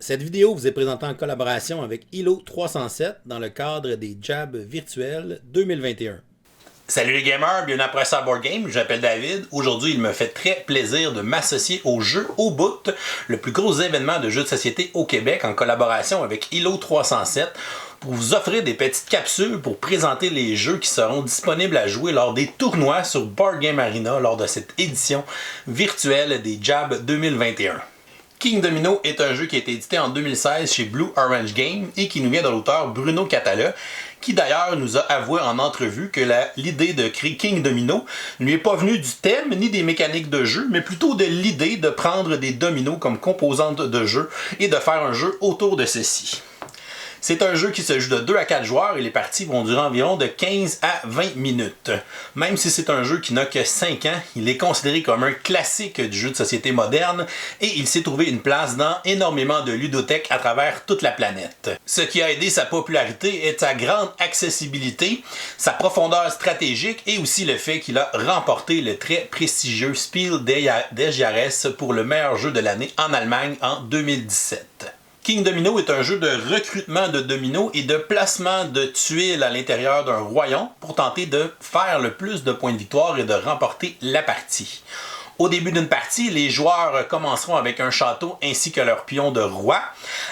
Cette vidéo vous est présentée en collaboration avec ILO 307 dans le cadre des Jabs virtuels 2021. Salut les gamers, bienvenue à Professeur Board Game, je m'appelle David. Aujourd'hui, il me fait très plaisir de m'associer au jeu Au Bout, le plus gros événement de jeux de société au Québec en collaboration avec ILO 307 pour vous offrir des petites capsules pour présenter les jeux qui seront disponibles à jouer lors des tournois sur Board Game Arena lors de cette édition virtuelle des Jabs 2021. King Domino est un jeu qui a été édité en 2016 chez Blue Orange Game et qui nous vient de l'auteur Bruno Catala, qui d'ailleurs nous a avoué en entrevue que l'idée de créer King Domino ne lui est pas venue du thème ni des mécaniques de jeu, mais plutôt de l'idée de prendre des dominos comme composante de jeu et de faire un jeu autour de ceci. C'est un jeu qui se joue de 2 à 4 joueurs et les parties vont durer environ de 15 à 20 minutes. Même si c'est un jeu qui n'a que 5 ans, il est considéré comme un classique du jeu de société moderne et il s'est trouvé une place dans énormément de ludothèques à travers toute la planète. Ce qui a aidé sa popularité est sa grande accessibilité, sa profondeur stratégique et aussi le fait qu'il a remporté le très prestigieux Spiel des Jahres pour le meilleur jeu de l'année en Allemagne en 2017. King Domino est un jeu de recrutement de dominos et de placement de tuiles à l'intérieur d'un royaume pour tenter de faire le plus de points de victoire et de remporter la partie. Au début d'une partie, les joueurs commenceront avec un château ainsi que leur pion de roi.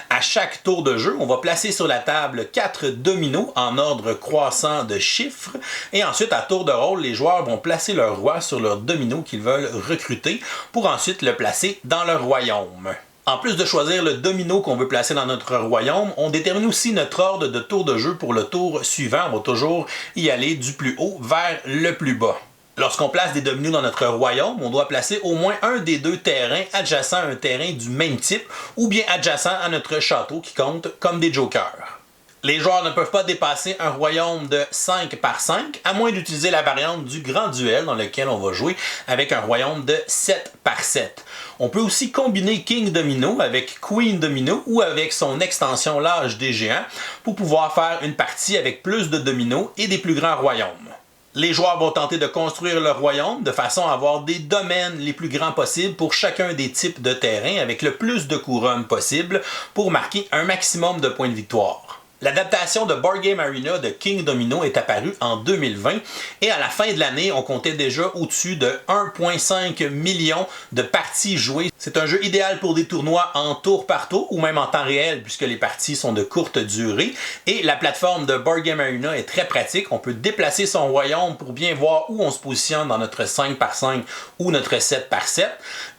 À chaque tour de jeu, on va placer sur la table 4 dominos en ordre croissant de chiffres et ensuite, à tour de rôle, les joueurs vont placer leur roi sur leur domino qu'ils veulent recruter pour ensuite le placer dans leur royaume. En plus de choisir le domino qu'on veut placer dans notre royaume, on détermine aussi notre ordre de tour de jeu pour le tour suivant. On va toujours y aller du plus haut vers le plus bas. Lorsqu'on place des dominos dans notre royaume, on doit placer au moins un des 2 terrains adjacents à un terrain du même type ou bien adjacent à notre château qui compte comme des jokers. Les joueurs ne peuvent pas dépasser un royaume de 5 par 5, à moins d'utiliser la variante du grand duel dans lequel on va jouer avec un royaume de 7 par 7. On peut aussi combiner King Domino avec Queen Domino ou avec son extension l'âge des géants pour pouvoir faire une partie avec plus de dominos et des plus grands royaumes. Les joueurs vont tenter de construire leur royaume de façon à avoir des domaines les plus grands possibles pour chacun des types de terrains avec le plus de couronnes possible pour marquer un maximum de points de victoire. L'adaptation de Board Game Arena de King Domino est apparue en 2020 et à la fin de l'année, on comptait déjà au-dessus de 1,5 million de parties jouées. C'est un jeu idéal pour des tournois en tour par tour ou même en temps réel puisque les parties sont de courte durée et la plateforme de Board Game Arena est très pratique. On peut déplacer son royaume pour bien voir où on se positionne dans notre 5 par 5 ou notre 7 par 7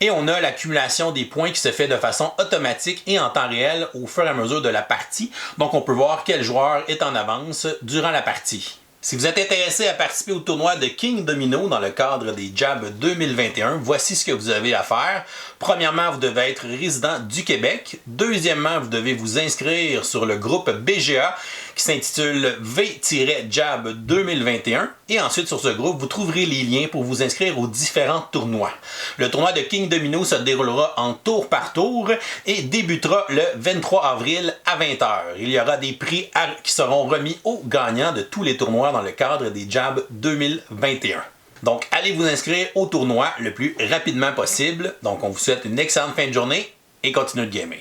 et on a l'accumulation des points qui se fait de façon automatique et en temps réel au fur et à mesure de la partie. Donc on peut voir quel joueur est en avance durant la partie. Si vous êtes intéressé à participer au tournoi de King Domino dans le cadre des Jabs 2021, voici ce que vous avez à faire. Premièrement, vous devez être résident du Québec. Deuxièmement, vous devez vous inscrire sur le groupe BGA qui s'intitule V-Jab 2021. Et ensuite, sur ce groupe, vous trouverez les liens pour vous inscrire aux différents tournois. Le tournoi de King Domino se déroulera en tour par tour et débutera le 23 avril à 20h. Il y aura des prix qui seront remis aux gagnants de tous les tournois dans le cadre des Jabs 2021. Donc, allez vous inscrire au tournoi le plus rapidement possible. Donc, on vous souhaite une excellente fin de journée et continuez de gamer.